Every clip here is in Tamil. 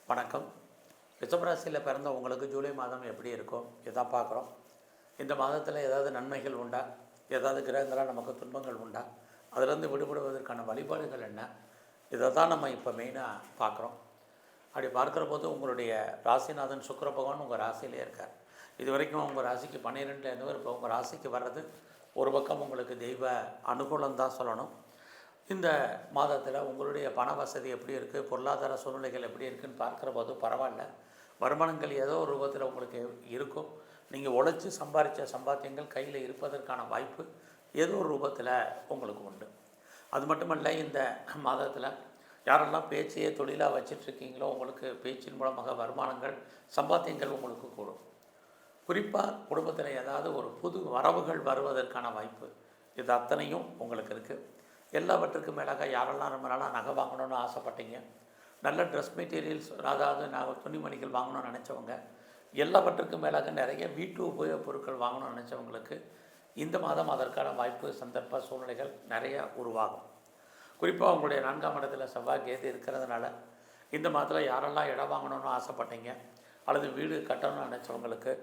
வணக்கம். ரிஷபராசியில் பிறந்த உங்களுக்கு ஜூலை மாதம் எப்படி இருக்கும் இதான் பார்க்குறோம். இந்த மாதத்தில் ஏதாவது நன்மைகள் உண்டா, ஏதாவது கிரகங்களாக நமக்கு துன்பங்கள் உண்டா, அதிலிருந்து விடுபடுவதற்கான வழிபாடுகள் என்ன, இதை தான் நம்ம இப்போ மெயினாக பார்க்குறோம். அப்படி பார்க்குற போது உங்களுடைய ராசிநாதன் சுக்கிர பகவான் உங்கள் ராசியிலே இருக்கார். இது வரைக்கும் உங்கள் ராசிக்கு 12 இருந்தவர் இப்போ உங்கள் ராசிக்கு வர்றது ஒரு பக்கம் உங்களுக்கு தெய்வ அனுகூலம் தான் சொல்லணும். இந்த மாதத்தில் உங்களுடைய பண வசதி எப்படி இருக்குது, பொருளாதார சூழ்நிலைகள் எப்படி இருக்குதுன்னு பார்க்குற போது பரவாயில்ல. வருமானங்கள் ஏதோ ஒரு ரூபத்தில் உங்களுக்கு இருக்கும். நீங்கள் உழைச்சி சம்பாதித்த சம்பாத்தியங்கள் கையில் இருப்பதற்கான வாய்ப்பு ஏதோ ஒரு ரூபத்தில் உங்களுக்கு உண்டு. அது மட்டுமல்ல, இந்த மாதத்தில் யாரெல்லாம் பேச்சையே தொழிலாக வச்சிட்ருக்கீங்களோ உங்களுக்கு பேச்சின் மூலமாக வருமானங்கள் சம்பாத்தியங்கள் உங்களுக்கு கூடும். குறிப்பாக குடும்பத்தில் ஏதாவது ஒரு புது வரவுகள் வருவதற்கான வாய்ப்பு இது அத்தனையும் உங்களுக்கு இருக்குது. எல்லாவற்றுக்கும் மேலாக யாரெல்லாம் ரொம்ப நாளாக நகை வாங்கணும்னு ஆசைப்பட்டீங்க, நல்ல ட்ரெஸ் மெட்டீரியல்ஸ், அதாவது துணிமணிகள் வாங்கணும்னு நினச்சவங்க, எல்லாவற்றுக்கும் மேலாக நிறைய வீட்டு உபயோகப் பொருட்கள் வாங்கணும்னு நினச்சவங்களுக்கு இந்த மாதம் அதற்கான வாய்ப்பு, சந்தர்ப்ப சூழ்நிலைகள் நிறையா உருவாகும். குறிப்பாக உங்களுடைய 4ஆம் இடத்துல செவ்வாய் கேது இருக்கிறதுனால இந்த மாதத்தில் யாரெல்லாம் இடம் வாங்கணும்னு ஆசைப்பட்டீங்க, அல்லது வீடு கட்டணும்னு நினச்சவங்களுக்கு,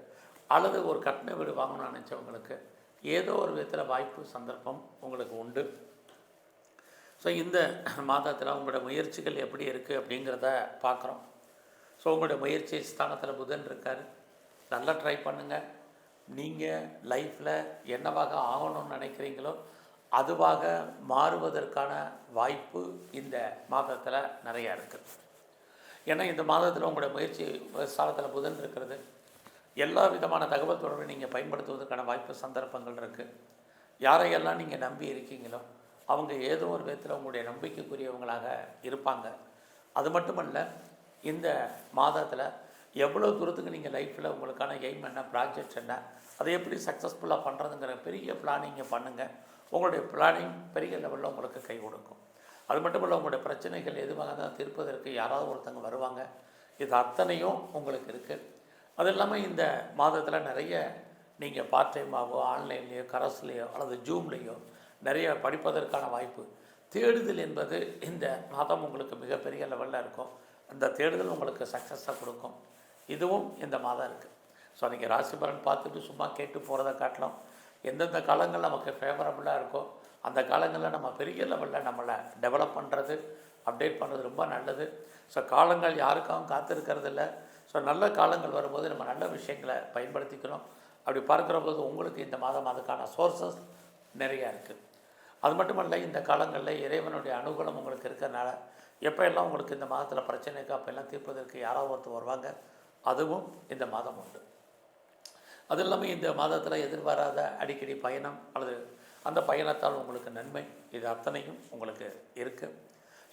அல்லது ஒரு கட்டின வீடு வாங்கணும்னு நினச்சவங்களுக்கு ஏதோ ஒரு விதத்தில் வாய்ப்பு சந்தர்ப்பம் உங்களுக்கு உண்டு. ஸோ இந்த மாதத்தில் உங்களோட முயற்சிகள் எப்படி இருக்குது அப்படிங்கிறத பார்க்குறோம். ஸோ உங்களுடைய முயற்சி ஸ்தானத்தில் புதன் இருக்கார். நல்லா ட்ரை பண்ணுங்கள். நீங்கள் லைஃப்பில் என்னவாக ஆகணும்னு நினைக்கிறீங்களோ அதுவாக மாறுவதற்கான வாய்ப்பு இந்த மாதத்தில் நிறையா இருக்குது. ஏன்னா இந்த மாதத்தில் உங்களுடைய முயற்சி ஸ்தானத்தில் புதன் இருக்கிறது. எல்லா விதமான தகவல் தொடர்பை நீங்கள் பயன்படுத்துவதற்கான வாய்ப்பு சந்தர்ப்பங்கள் இருக்குது. யாரையெல்லாம் நீங்கள் நம்பி இருக்கீங்களோ அவங்க ஏதோ ஒரு விதத்தில் உங்களுடைய நம்பிக்கைக்குரியவங்களாக இருப்பாங்க. அது மட்டுமல்ல, இந்த மாதத்தில் எவ்வளோ தூரத்துக்கு நீங்கள் லைஃப்பில் உங்களுக்கான எய்ம் என்ன, ப்ராஜெக்ட் என்ன, அதை எப்படி சக்ஸஸ்ஃபுல்லாக பண்ணுறதுங்கிற பெரிய பிளானிங்கை பண்ணுங்கள். உங்களுடைய பிளானிங் பெரிய லெவலில் உங்களுக்கு கை கொடுக்கும். அது மட்டுமல்ல, உங்களுடைய பிரச்சனைகள் எதுவாக தான் தீர்ப்பதற்கு யாராவது ஒருத்தங்க வருவாங்க. இது அத்தனையும் உங்களுக்கு இருக்குது. அது இல்லாமல் இந்த மாதத்தில் நிறைய நீங்கள் பார்ட் டைமாகவோ, ஆன்லைன்லேயோ, கரஸ்லேயோ அல்லது ஜூம்லேயோ நிறைய படிப்பதற்கான வாய்ப்பு, தேடுதல் என்பது இந்த மாதம் உங்களுக்கு மிகப்பெரிய லெவலில் இருக்கும். அந்த தேடுதல் உங்களுக்கு சக்ஸஸாக கொடுக்கும். இதுவும் இந்த மாதம் இருக்குது. ஸோ நீங்கள் ராசி பலன் பார்த்துட்டு சும்மா கேட்டு போகிறத காட்டலாம். எந்தெந்த காலங்கள் நமக்கு ஃபேவரபுளாக இருக்கோ அந்த காலங்களில் நம்ம பெரிய லெவலில் நம்மளை டெவலப் பண்ணுறது, அப்டேட் பண்ணுறது ரொம்ப நல்லது. ஸோ காலங்கள் யாருக்காகவும் காத்திருக்கிறது இல்லை. ஸோ நல்ல காலங்கள் வரும்போது நம்ம நல்ல விஷயங்களை பயன்படுத்திக்கணும். அப்படி பார்க்குற போது உங்களுக்கு இந்த மாதம் அதுக்கான சோர்ஸஸ் நிறையா இருக்குது. அது மட்டுமல்ல, இந்த காலங்களில் இறைவனுடைய அனுகூலம் உங்களுக்கு இருக்கிறதுனால எப்போ எல்லாம் உங்களுக்கு இந்த மாதத்தில் பிரச்சனைக்கு அப்போல்லாம் தீர்ப்பதற்கு யாராவது ஒருத்தர் வருவாங்க. அதுவும் இந்த மாதம் உண்டு. அது இல்லாமல் இந்த மாதத்தில் எதிர்பாராத அடிக்கடி பயணம் அல்லது அந்த பயணத்தால் உங்களுக்கு நன்மை, இது அத்தனையும் உங்களுக்கு இருக்குது.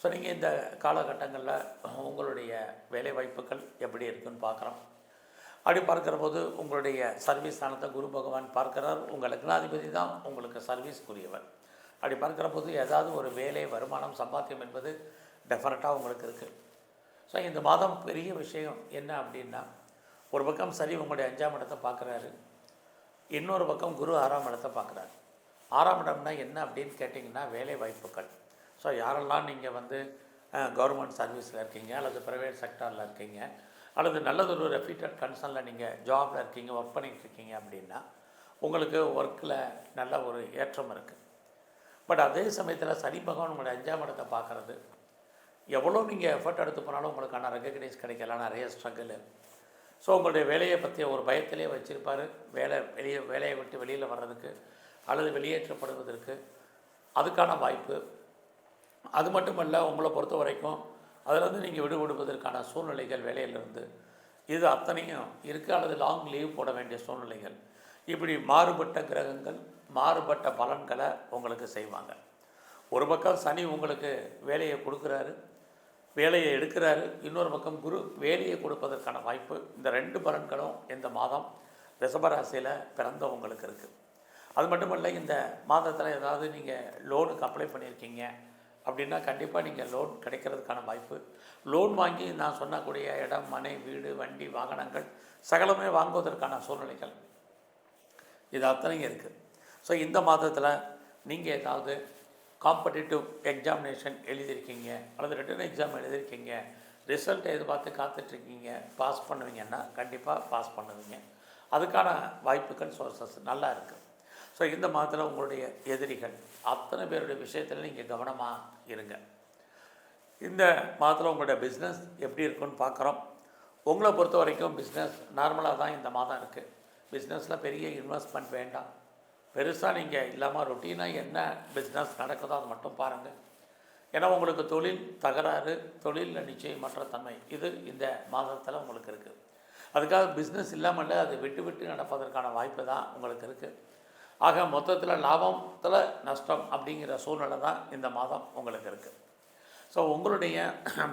ஸோ நீங்கள் இந்த காலகட்டங்களில் உங்களுடைய வேலை வாய்ப்புகள் எப்படி இருக்குதுன்னு பார்க்குறோம். அப்படி பார்க்குற போது உங்களுடைய சர்வீஸ் ஸ்தானத்தை குரு பகவான் பார்க்குறார். உங்கள் லக்னாதிபதி தான் உங்களுக்கு சர்வீஸ்க்குரியவர். அப்படி பார்க்குற போது ஏதாவது ஒரு வேலை, வருமானம், சம்பாத்தியம் என்பது டெஃபரெண்ட்டாக உங்களுக்கு இருக்குது. ஸோ இந்த மாதம் பெரிய விஷயம் என்ன அப்படின்னா, ஒரு பக்கம் சரி உங்களுடைய 5ஆம் இடத்தை பார்க்குறாரு, இன்னொரு பக்கம் குரு 6ஆம் இடத்தை பார்க்குறாரு. 6ஆம் இடம்னா என்ன அப்படின்னு கேட்டிங்கன்னா வேலை வாய்ப்புகள். ஸோ யாரெல்லாம் நீங்கள் கவர்மெண்ட் சர்வீஸில் இருக்கீங்க, அல்லது ப்ரைவேட் செக்டாரில் இருக்கீங்க, அல்லது நல்லதொரு ரெப்யூட்டட் கன்சர்னில் நீங்கள் ஜாபில் இருக்கீங்க, ஒர்க் பண்ணிகிட்ருக்கீங்க அப்படின்னா உங்களுக்கு ஒர்க்கில் நல்ல ஒரு ஏற்றம் இருக்குது. பட் அதே சமயத்தில் சனி பகவான் உங்களுடைய 5ஆம் இடத்தை பார்க்குறது, எவ்வளோ நீங்கள் எஃபர்ட் எடுத்து போனாலும் உங்களுக்கான ரெகக்னைஸ் கிடைக்கலாம், நிறைய ஸ்ட்ரகிள். ஸோ உங்களுடைய வேலையை பற்றிய ஒரு பயத்திலே வச்சுருப்பார். வேலையை விட்டு வெளியில் வர்றதுக்கு அல்லது வெளியேற்றப்படுவதற்கு அதுக்கான வாய்ப்பு. அது மட்டுமல்ல, உங்களை பொறுத்த வரைக்கும் அதிலிருந்து நீங்கள் விடுபடுவதற்கான சூழ்நிலைகள் வேலையிலிருந்து இது அத்தனையும் இருக்குது. அல்லது லாங் லீவ் போட வேண்டிய சூழ்நிலைகள். இப்படி மாறுபட்ட கிரகங்கள் மாறுபட்ட பலன்களை உங்களுக்கு செய்வாங்க. ஒரு பக்கம் சனி உங்களுக்கு வேலையை கொடுக்குறாரு, வேலையை எடுக்கிறாரு. இன்னொரு பக்கம் குரு வேலையை கொடுப்பதற்கான வாய்ப்பு. இந்த 2 பலன்களும் இந்த மாதம் ரிஷபராசியில் பிறந்தவங்களுக்கு இருக்குது. அது மட்டுமல்ல, இந்த மாதத்தில் ஏதாவது நீங்கள் லோனுக்கு அப்ளை பண்ணியிருக்கீங்க அப்படின்னா கண்டிப்பாக நீங்கள் லோன் கிடைக்கிறதுக்கான வாய்ப்பு. லோன் வாங்கி நான் சொன்னக்கூடிய இடம், மனை, வீடு, வண்டி, வாகனங்கள் சகலமே வாங்குவதற்கான சூழ்நிலைகள் இது அத்தனையும் இருக்குது. ஸோ இந்த மாதத்தில் நீங்கள் ஏதாவது காம்படிட்டிவ் எக்ஸாமினேஷன் எழுதியிருக்கீங்க அல்லது ரிட்டன் எக்ஸாம் எழுதியிருக்கீங்க, ரிசல்ட் எதிர்பார்த்து காத்துட்ருக்கீங்க, பாஸ் பண்ணுவீங்கன்னா கண்டிப்பாக பாஸ் பண்ணுவீங்க. அதுக்கான வாய்ப்புகள் சோர்சஸ் நல்லா இருக்குது. ஸோ இந்த மாதத்தில் உங்களுடைய எதிரிகள் அத்தனை பேருடைய விஷயத்தில் நீங்கள் கவனமாக இருங்க. இந்த மாதத்தில் உங்களுடைய பிஸ்னஸ் எப்படி இருக்குன்னு பார்க்குறோம். உங்களை பொறுத்த வரைக்கும் பிஸ்னஸ் நார்மலாக தான் இந்த மாதம் இருக்குது. பிஸ்னஸில் பெரிய இன்வெஸ்ட்மெண்ட் வேண்டாம். பெருசாக நீங்கள் இல்லாமல் ரொட்டீனாக என்ன பிஸ்னஸ் நடக்குதோ அது மட்டும் பாருங்கள். ஏன்னா உங்களுக்கு தொழில் தகராறு, தொழிலில் நிச்சயமற்ற தன்மை இது இந்த மாதத்தில் உங்களுக்கு இருக்குது. அதுக்காக பிஸ்னஸ் இல்லாமல் அது விட்டு விட்டு நடப்பதற்கான வாய்ப்பு தான் உங்களுக்கு இருக்குது. ஆக மொத்தத்தில் லாபத்தில் நஷ்டம் அப்படிங்கிற சூழ்நிலை தான் இந்த மாதம் உங்களுக்கு இருக்குது. ஸோ உங்களுடைய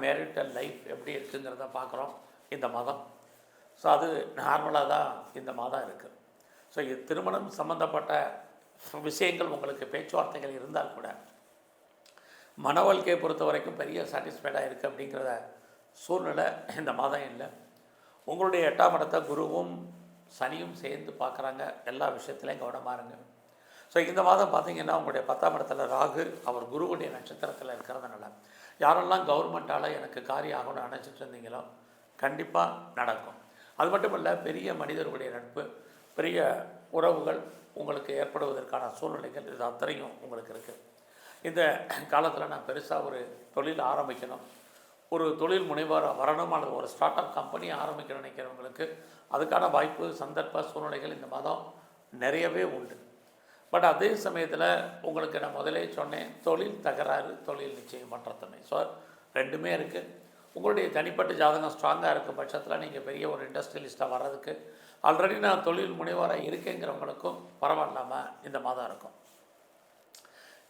மேரிட்டல் லைஃப் எப்படி இருக்குங்கிறத பார்க்குறோம் இந்த மாதம். ஸோ அது நார்மலாக தான் இந்த மாதம் இருக்குது. ஸோ இது திருமணம் சம்மந்தப்பட்ட விஷயங்கள் உங்களுக்கு பேச்சுவார்த்தைகள் இருந்தால் கூட மன வாழ்க்கையை பொறுத்த வரைக்கும் பெரிய சாட்டிஸ்ஃபைடாக இருக்குது அப்படிங்கிற சூழ்நிலை இந்த மாதம் இல்லை. உங்களுடைய 8ஆம் இடத்தை குருவும் சனியும் சேர்ந்து பார்க்குறாங்க. எல்லா விஷயத்துலையும் கவனமாக இருங்க. ஸோ இந்த மாதம் பார்த்திங்கன்னா உங்களுடைய 10ஆம் இடத்துல ராகு அவர் குருவுடைய நட்சத்திரத்தில் இருக்கிறதுனால யாரெல்லாம் கவர்மெண்ட்டால் எனக்கு காரியம் ஆகணும்னு நினச்சிட்டு இருந்தீங்களோ கண்டிப்பாக நடக்கும். அது மட்டும் இல்லை, பெரிய மனிதர்களுடைய நட்பு, பெரிய உறவுகள் உங்களுக்கு ஏற்படுவதற்கான சூழ்நிலைகள் இது அத்தனையும் உங்களுக்கு இருக்குது. இந்த காலத்தில் நான் பெருசாக ஒரு தொழில் ஆரம்பிக்கணும், ஒரு தொழில் முனைவோராக வரணும், அல்லது ஒரு ஸ்டார்ட் அப் கம்பெனி ஆரம்பிக்கணும்னு நினைக்கிறவங்களுக்கு அதுக்கான வாய்ப்பு, சந்தர்ப்ப சூழ்நிலைகள் இந்த மாதம் நிறையவே உண்டு. பட் அதே சமயத்தில் உங்களுக்கு நான் முதலே சொன்னேன், தொழில் தகராறு, தொழில் நிச்சயமற்ற தன்மை. ஸோ ரெண்டுமே இருக்குது. உங்களுடைய தனிப்பட்ட ஜாதகம் ஸ்ட்ராங்காக இருக்கும் பட்சத்தில் நீங்கள் பெரிய ஒரு இண்டஸ்ட்ரியலிஸ்ட்டாக வர்றதுக்கு, ஆல்ரெடி நான் தொழில் முனைவராக இருக்கேங்கிறவங்களுக்கும் பரவாயில்லாமல் இந்த மாதம் இருக்கும்.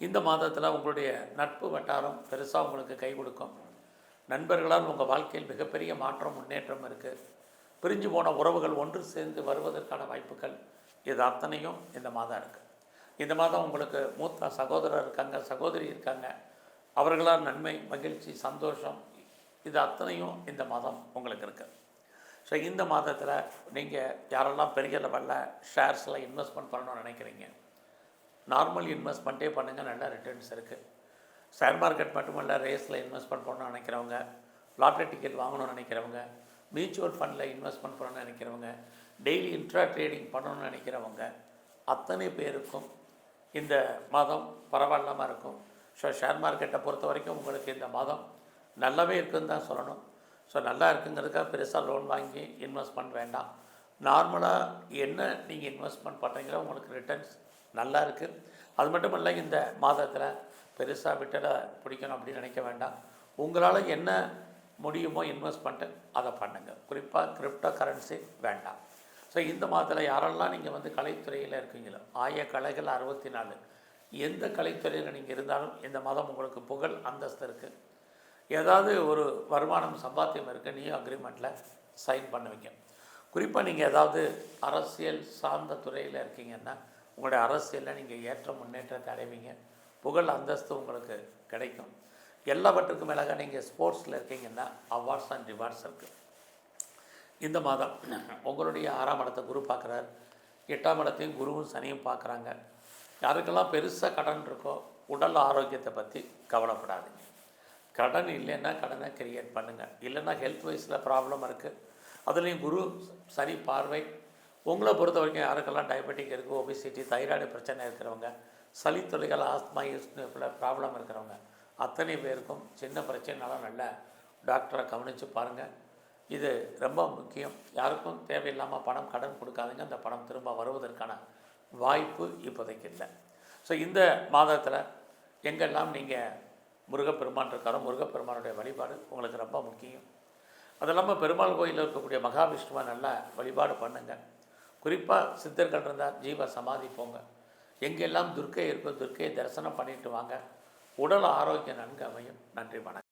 இந்த மாதத்தில் உங்களுடைய நட்பு வட்டாரம் பெருசாக உங்களுக்கு கை கொடுக்கும். நண்பர்களால் உங்கள் வாழ்க்கையில் மிகப்பெரிய மாற்றம், முன்னேற்றம் இருக்குது. பிரிஞ்சு போன உறவுகள் ஒன்று சேர்ந்து வருவதற்கான வாய்ப்புகள் இது அத்தனையும் இந்த மாதம் இருக்குது. இந்த மாதம் உங்களுக்கு மூத்த சகோதரர் இருக்காங்க, சகோதரி இருக்காங்க, அவர்களால் நன்மை, மகிழ்ச்சி, சந்தோஷம் இது அத்தனையும் இந்த மாதம் உங்களுக்கு இருக்குது. ஸோ இந்த மாதத்தில் நீங்கள் யாரெல்லாம் பெரிய லெவலில் ஷேர்ஸில் இன்வெஸ்ட்மெண்ட் பண்ணணும்னு நினைக்கிறீங்க, நார்மல் இன்வெஸ்ட்மெண்ட்டே பண்ணுங்கள், நல்ல ரிட்டர்ன்ஸ் இருக்குது. ஷேர் மார்க்கெட் மட்டுமல்ல, ரேஸில் இன்வெஸ்ட்மெண்ட் பண்ணணும்னு நினைக்கிறவங்க, லாட்ரி டிக்கெட் வாங்கணும்னு நினைக்கிறவங்க, மியூச்சுவல் ஃபண்டில் இன்வெஸ்ட்மெண்ட் பண்ணணும்னு நினைக்கிறவங்க, டெய்லி இன்ட்ரா ட்ரேடிங் பண்ணணும்னு நினைக்கிறவங்க அத்தனை பேருக்கும் இந்த மாதம் பரவாயில்லாமல் இருக்கும். ஸோ ஷேர் மார்க்கெட்டை பொறுத்த வரைக்கும் உங்களுக்கு இந்த மாதம் நல்லாவே இருக்குதுன்னு தான் சொல்லணும். ஸோ நல்லா இருக்குங்கிறதுக்காக பெருசாக லோன் வாங்கி இன்வெஸ்ட்மெண்ட் வேண்டாம். நார்மலாக என்ன நீங்கள் இன்வெஸ்ட்மெண்ட் பண்ணுறீங்களோ உங்களுக்கு ரிட்டர்ன்ஸ் நல்லா இருக்குது. அது மட்டும் இல்லை, இந்த மாதத்தில் பெருசாக விட்டலை பிடிக்கணும் அப்படின்னு நினைக்க வேண்டாம். உங்களால் என்ன முடியுமோ இன்வெஸ்ட்மெண்ட்டு அதை பண்ணுங்கள். குறிப்பாக கிரிப்டோ கரன்சி வேண்டாம். ஸோ இந்த மாதத்தில் யாரெல்லாம் நீங்கள் கலைத்துறையில் இருக்கீங்களோ, ஆய கலைகள் 64, எந்த கலைத்துறையில் நீங்கள் இருந்தாலும் இந்த மாதம் உங்களுக்கு புகழ், அந்தஸ்து இருக்குது. ஏதாவது ஒரு வருமானம், சம்பாத்தியம் இருக்குது, நீயும் அக்ரிமெண்ட்டில் சைன் பண்ணுவீங்க. குறிப்பாக நீங்கள் ஏதாவது அரசியல் சார்ந்த துறையில் இருக்கீங்கன்னா உங்களுடைய அரசியலில் நீங்கள் ஏற்ற முன்னேற்றத்தை அடைவீங்க. புகழ், அந்தஸ்து உங்களுக்கு கிடைக்கும். எல்லாவற்றுக்கும் மேலாக நீங்கள் ஸ்போர்ட்ஸில் இருக்கீங்கன்னா அவார்ட்ஸ் அண்ட் ரிவார்ட்ஸ் இருக்குது. இந்த மாதம் உங்களுடைய 6ஆம் இடத்தை குரு பார்க்குறார், 8ஆம் இடத்தையும் குருவும் சனியும் பார்க்குறாங்க. யாருக்கெல்லாம் பெருசாக கடன் இருக்கோ உடல் ஆரோக்கியத்தை பற்றி கவலைப்படாதீங்க. கடன் இல்லைன்னா கடனை கிரியேட் பண்ணுங்கள். இல்லைன்னா ஹெல்த் வைஸில் ப்ராப்ளம் இருக்குது. அதுலேயும் குரு சனி பார்வை. உங்களை பொறுத்த வரைக்கும் யாருக்கெல்லாம் டயபெட்டிக் இருக்குது, ஒபிசிட்டி, தைராய்டு பிரச்சனை இருக்கிறவங்க, சளித்தொலைகள், ஆஸ்மா, ப்ராப்ளம் இருக்கிறவங்க அத்தனை பேருக்கும் சின்ன பிரச்சனைனாலும் நல்ல டாக்டரை கவனித்து பாருங்கள். இது ரொம்ப முக்கியம். யாருக்கும் தேவையில்லாமல் பணம் கடன் கொடுக்காதீங்க. அந்த பணம் திரும்ப வருவதற்கான வாய்ப்பு இப்போதைக்கு இல்லை. ஸோ இந்த மாதத்தில் எங்கெல்லாம் நீங்கள் முருகப்பெருமான் இருக்காரோ முருகப்பெருமானுடைய வழிபாடு உங்களுக்கு ரொம்ப முக்கியம். அது இல்லாமல் பெருமாள் கோயிலில் இருக்கக்கூடிய மகாவிஷ்ணுவை நல்லா வழிபாடு பண்ணுங்கள். குறிப்பாக சித்தர்கள் இருந்தால் ஜீவ சமாதி போங்க. எங்கெல்லாம் துர்க்கை இருக்கோ துர்க்கையை தரிசனம் பண்ணிட்டு வாங்க. உடல் ஆரோக்கியம் நன்கு அமையும். நன்றி, வணக்கம்.